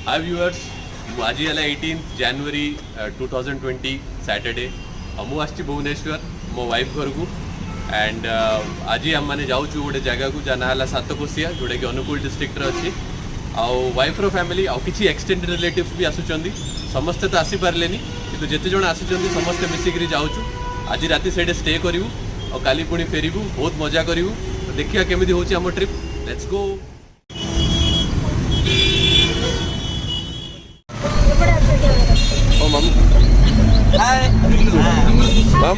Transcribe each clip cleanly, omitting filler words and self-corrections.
हाय viewers आज है 18 जनवरी 2020 Saturday मु आसी भुवनेश्वर मो वाइफ घर को एंड आज आम मैंने जाऊँ गोटे जगह को जहाँ ना सातकोशिया जोटा कि अनुकूल डिस्ट्रिक्ट अच्छी आउ वाइफ रो फैमिली आउ किसी एक्सटेंडेड रिलेटिव्स भी आसुचंदी समस्ते तो आसी पारले किंतु जेते जण आसुचंदी समस्ते मिसिकरी जाऊँ आज राति से स्टे करूँ और काली पुणी फेरबू बहुत मजा करूँ देखिए केमी हूँ आम ट्रिप लेट्स गो। ओ मम हाय मम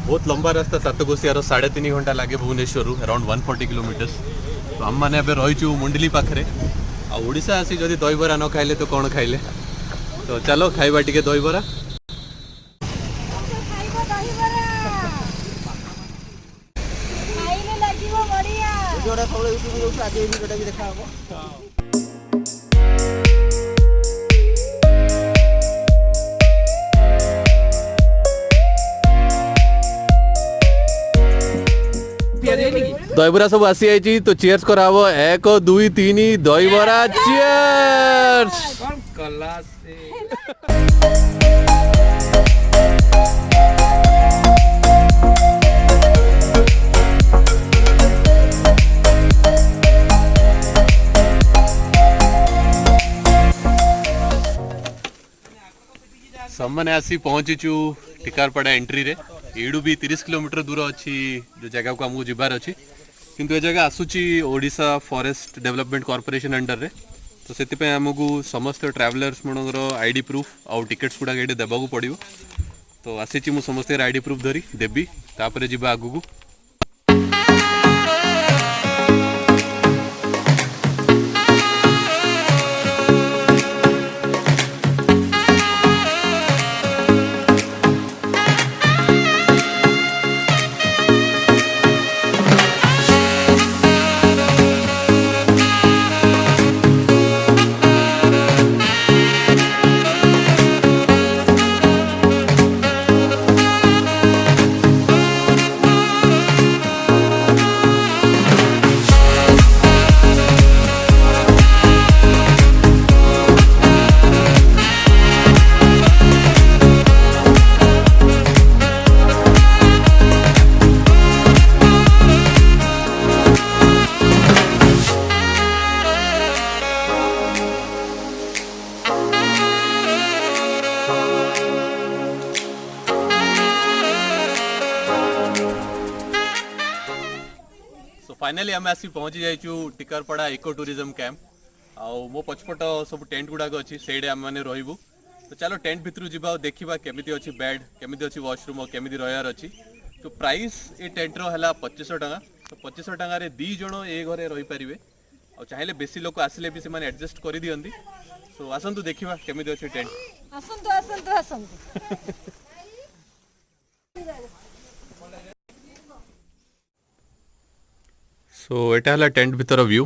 बहुत लंबा रास्ता सातकोशियार 3.5 घंटा लगे भुवनेश्वर अराउंड 140 किलोमीटर्स। तो आम मैंने रही मुंडली पाखे आशा आसी जदि दहीबरा न खाइले तो कौन खाइले तो चलो खाइबा टिके दहीबरा। दहीबरा सब आसी आई तो चीयर्स कराव 1 2 3 दहीबरा चीयर्स। सम्मने आसी पहुंचीचु टिकारपड़ा एंट्री रे एडू भी 30 किलोमीटर दूर अच्छी जो जगह को आमको जीवार अच्छी किंतु ये जगह आसूची Odisha forest development corporation under रे तो से आमको समस्त ट्रैवलर्स मनकर आईडी प्रूफ आउ टिकेट्स गुड़ा ये देवाक पड़ो तो आसी मु समस्त आईडी प्रूफ धरी देवी तापर जीवा आगू। फाइनाली आम आसी पहुँची जाइचु टिकारपड़ा इको टूरिज्म कैंप आउ मो पछपट सब टेंट गुड़ाक अच्छी से आम मैंने रही तो चलो टेंट भितर जा देखा केमी अच्छी बेड केमी अच्छी वाशरूम केमी रहार अच्छी तो प्राइस ये टेंटर है 2500 टका तो 2500 टकर दी जन ए घरे रही पारे और चाहिए बेसी लोक आसिले भी से एडजस्ट कर दिखती तो आसतु देखा केमी अच्छी टेंट आसतु आसतु आसतु। सो एटा है टेंट भितर व्यू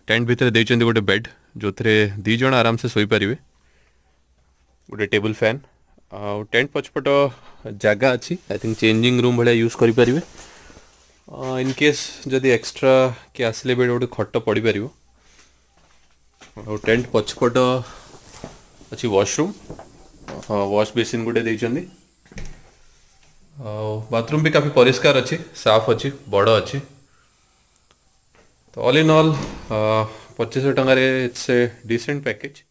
टेंट भितर देइचंदी गोटे बेड जो थे दी जन आराम से सोई पारिबे गोटे टेबल फैन टेंट पछपट जगह अच्छी I think changing room Bhaya use करि पारिबे इन केस जदि एक्स्ट्रा कि आसले बेड गोटे खट पड़ पार टेंट पछपट अच्छी वॉशरूम वॉश बेसिन गोटे देइचंदी बाथरूम भी काफ़ी परिष्कार अच्छी साफ अच्छी बड़ अच्छी तो ऑल इन ऑल 2500 टंकार it's a decent package.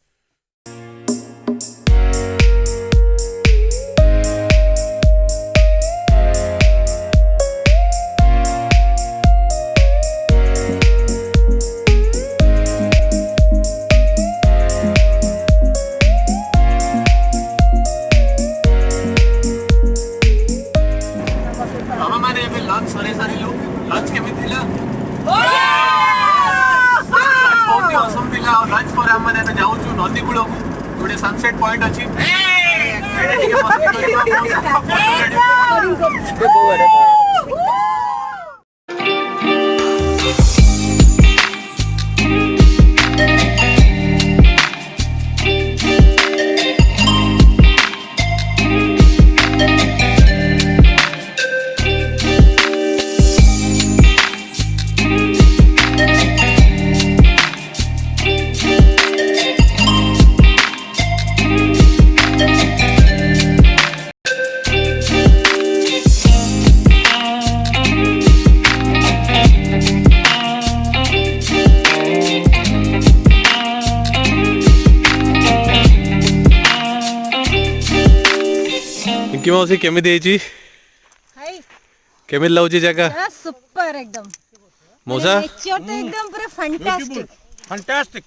Pinky मौसी केमिति हेची हाय केमिति लाउची जगह पूरा सुपर एकदम मौसा नेचर तो एकदम पूरा फैंटास्टिक फैंटास्टिक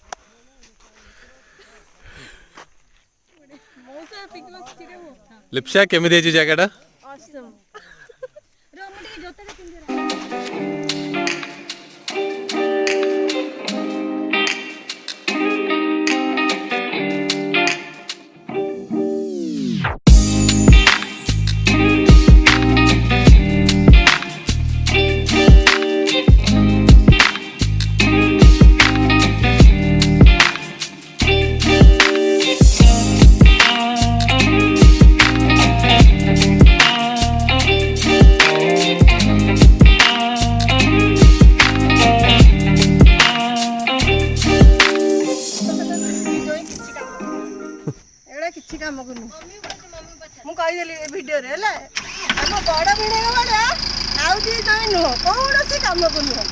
लिप्सा केमिति हेची जगह ऑसम रोमडी जोता के पिंजरा କିଛି କାମ କରୁନି ମୁଁ କହିଦେଲି ଏ ଭିଡିଓରେ ହେଲା ଆମ ବଡ ଭିଣେଇ ଭଳିଆ ଆଉ ଯିଏ ଜଣେ ନୁହଁ କୌଣସି କାମକୁ ନୁହଁ।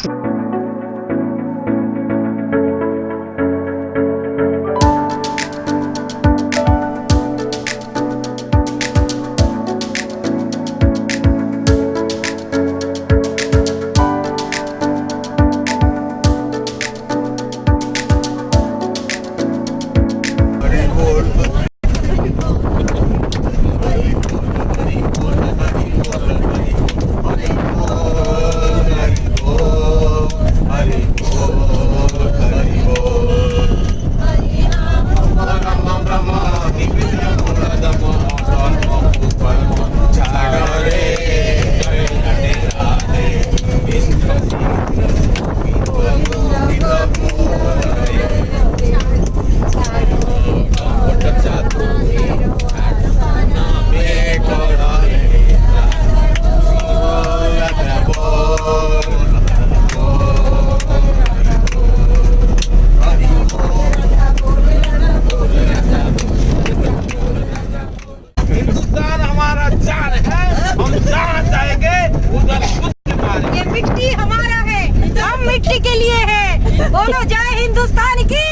मिट्टी के लिए है बोलो जय हिंदुस्तान की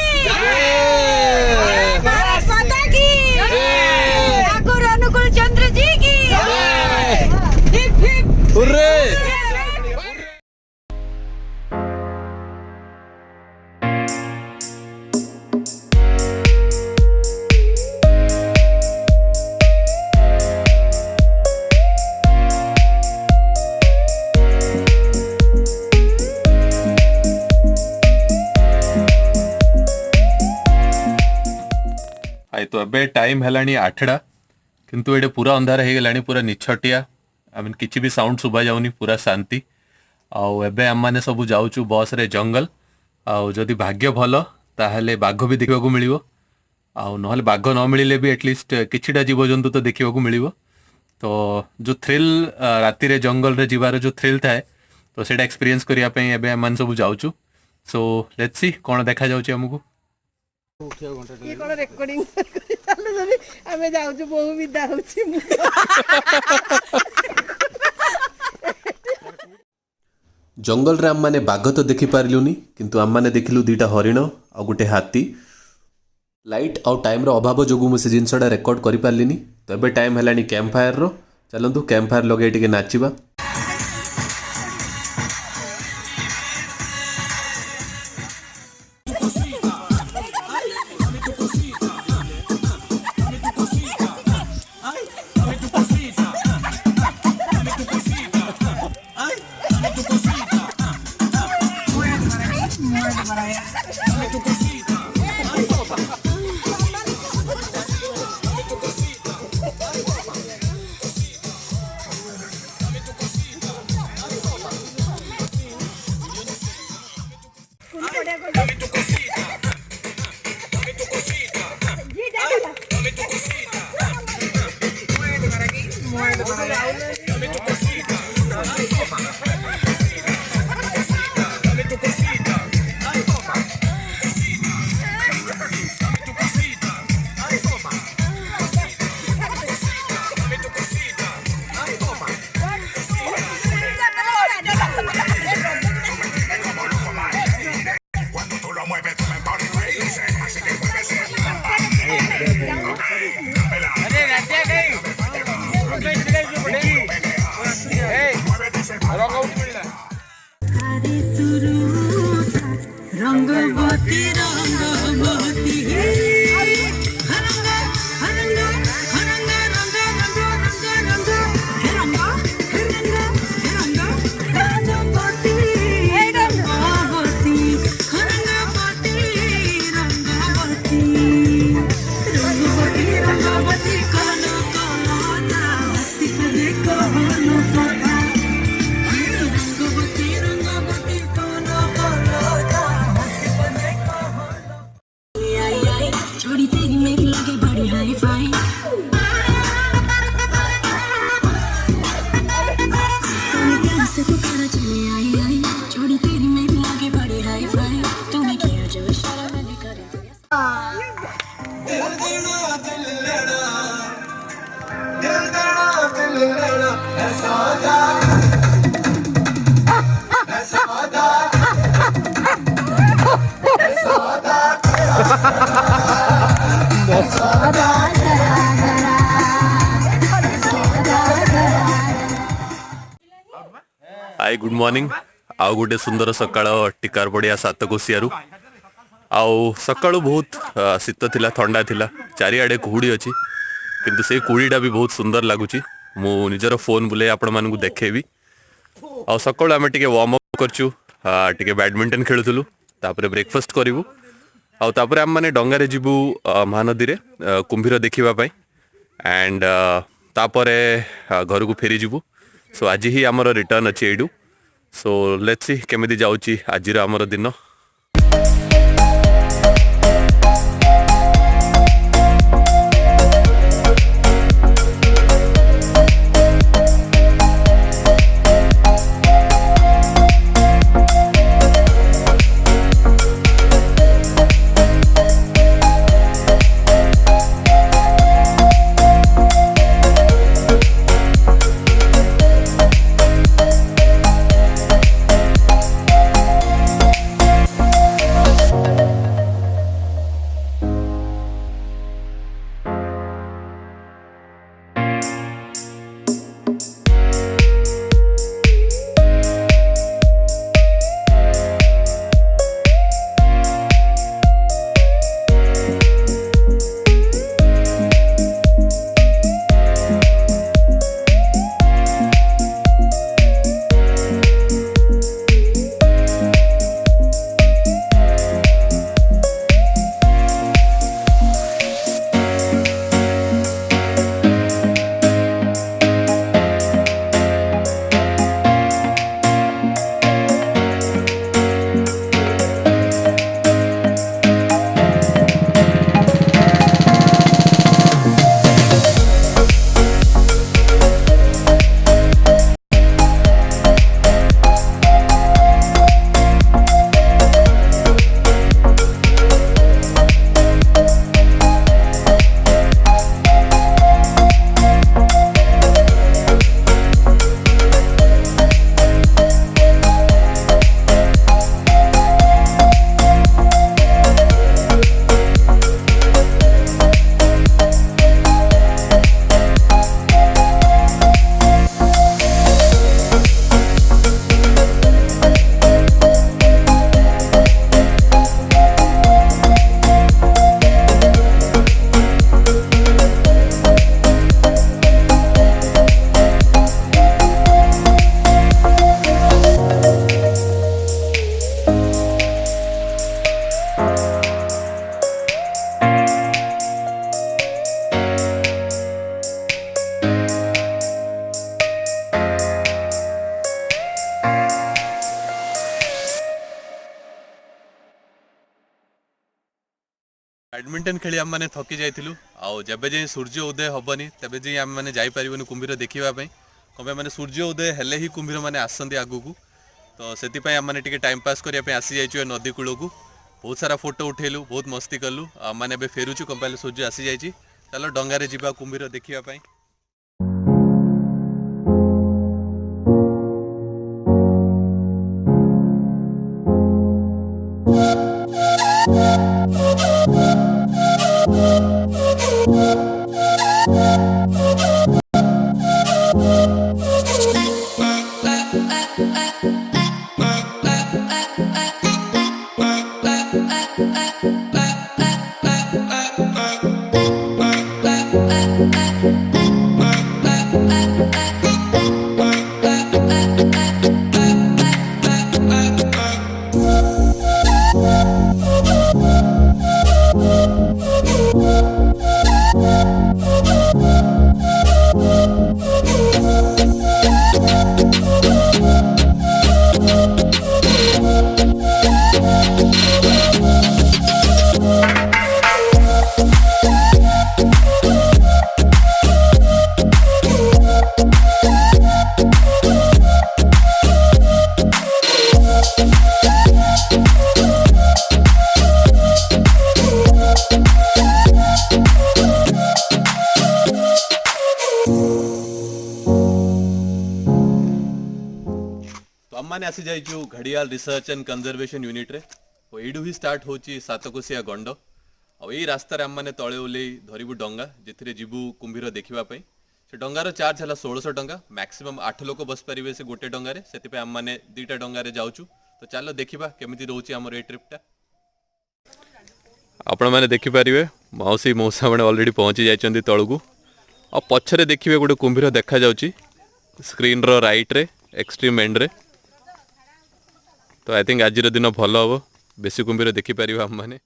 भारत माता की ठाकुर अनुकूल चंद्र जी की हिप हिप हुर्रे। तो अबे टाइम हेलानी 8टा किंतु एडे पूरा अंधार हो गलानी पूरा निछटिया आई मीन किछि भी साउंड सुबा जाउनी पूरा शांति आउ एबे हम माने सब जाउचु बस रे जंगल आउ जदि भाग्य भलो ताहले बाघ भी देखिबा को मिलिवो आउ नहले बाघ न मिलिले भी एटलिस्ट किछिटा जीवजंतु तो देखिबा को मिलिवो। तो जो थ्रिल राति रे जंगल रे जीवार जो थ्रिल थाए तो सेटा एक्सपीरियंस करिया पई एबे हम माने सब जाउचु। सो लेट्स सी कोन देखा जाउची हमकु ये कोन रेकॉर्डिंग चलो जदी हमें जाउछु बहु विदा होछि जंगल रे हम माने बाघ तो देखि पारिलुनी किंतु हम माने देखिलु दीटा हरिण आ गुटे हाथी। लाइट आउ टाइम रो अभाव जोगु मु से जिनसडा रेकॉर्ड करि पारलिनी। तो एबे टाइम हेलानी कैंप फायर रो चलंतु कैंप फायर लगे टिके नाचिबा। हाय गुड मॉर्निंग आउ गोटे सुंदर सकाळ टिकार पड़िया सातकोशियारू आउ सकाळू बहुत शीत थिला थंडा थिला चारिआडे कुहुड़ी अच्छी किंतु से कुहुड़ीटा भी बहुत सुंदर लगुच मु निजर फोन बुले आपण मानकु देखेबी आउ सकाळू आमे टिके वार्म अप करचु टिके बैडमिंटन खेलुथुलु तापरे ब्रेकफास्ट करिवु आउ तापरे हम माने डंगारे जिबु महानदी रे कुंभीर देखिबा पई एंड तापरे घर को फेरी जिबु सो आज ही आमर रिटर्न अच्छी एडू सो लेट्स सी केमिति जाउची आजिर आमर दिन बैडमिंटन खेली आम मैंने थकी जाइलु आउ जब जाए सूर्य उदय हेनी तेज जाए आम मैंने जापर कुंभीर देखापी कम मैंने सूर्य उदय हेले ही कुंभीर मैंने आसती आगू तो से आम मैंने टाइम पास करने आसी जाइए नदी कूल को बहुत सारा फोटो उठेलु बहुत मस्ती कलु आम मैंने फेरुचु कम पहले सूर्य आसी जाइए चलो डंगारे जीवा कुंभीर देखापी मैंने आसी जाइचु घड़ियाल रिसर्च एंड कंजर्वेशन यूनिट रे तो एडू ही स्टार्ट होची सातकोशिया गंड और यही रास्तार आम मैंने तले ओल्लै धरबू डंगा जे जीवु कुंभीर देखा डंगार चार्ज है 1600 टंका मैक्सिमम 8 लोक बस पारे से गोटे डंगारे से आम मैंने 2टा डंगारे जाऊँ तो चलो देखा केमी रोचे आम ये ट्रिपटा आपण मैंने देखिपारे मौसी मौसा मैंने अलरेडी पहुँची जाइए तलू आ पछरे देखिए गोटे कुंभीर देखा जाउची स्क्रीन रो राइट रे एक्सट्रीम एंड रे तो आई थिंक आज दिन भल हम बेसी कुंभीर देखिपार आम मैंने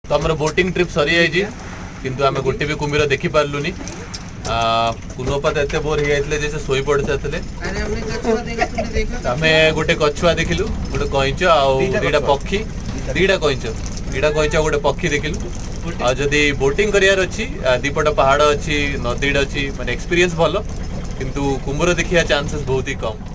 तो आम बोटिंग ट्रिप सरी जाइए किंतु आम गोटे भी कुंभीर देखी पार्लुनी कुनोपात एत बोर हो जाते जैसे शोई पड़ जाते आम गोटे कछुआ देखिलु गोटे कईच आईटा पक्षी 2टा कईच गोटे पक्षी देखिलु आदि बोटिंग करार अच्छी दीपट पहाड़ अच्छी नदी अच्छी माने एक्सपीरियंस भल किंतु कुंभीर देखिया चांसेस बहुत ही कम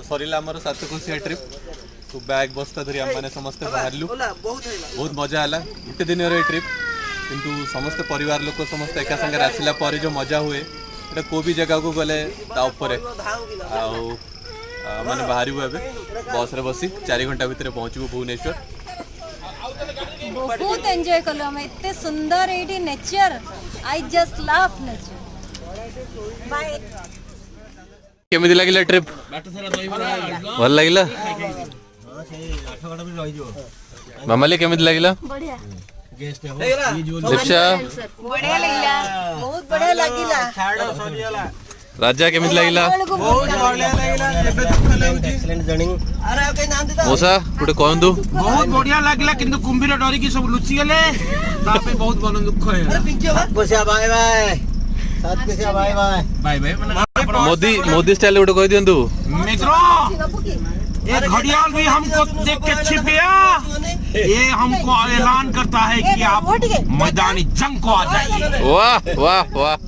सरीला आमर 7 कोसिया ट्रिप तो बैग बस्ता धरी आम मैंने समस्ते बाहरलु बहुत मजा आला गोटे दिन ट्रिप किंतु समस्त परिवार लोक समस्त एका संगे आसला पर जो मजा हुए एटा को भी जगह को गले ता ऊपर माने बाहर बस रे बसी 4 घंटा भितर पहुँचबू भुवनेश्वर बहुत एंजॉय कलु हम इतने सुंदर एडी nature I just love nature बाय केमिति लागिला ट्रिप भल लागिला मामाली केमिति लागिला बढ़िया लिप्सा बढ़िया लागिला बहुत बढ़िया लागिला राजा केमिति लागिला बहुत बढ़िया लागिला एबे दुख लाଗୁଛି एक्सीलेंट जर्नी अरे ओके नाम दे मोसा गुटे कहंतु बहुत बढ़िया लागिला किंतु कुंभीर डरी की सब लुचि गेले तापे बहुत मन दुख है अरे पिंचो बसिया बाय बाय साथ के से बाय बाय बाय बाय माने मोदी स्टाइल गुटे कह दियंतु मित्रों ये घड़ियाल भी हमको देख के छिपिया ये हमको ऐलान करता है कि आप मैदानी जंग को आ जाइए वाह वाह वाह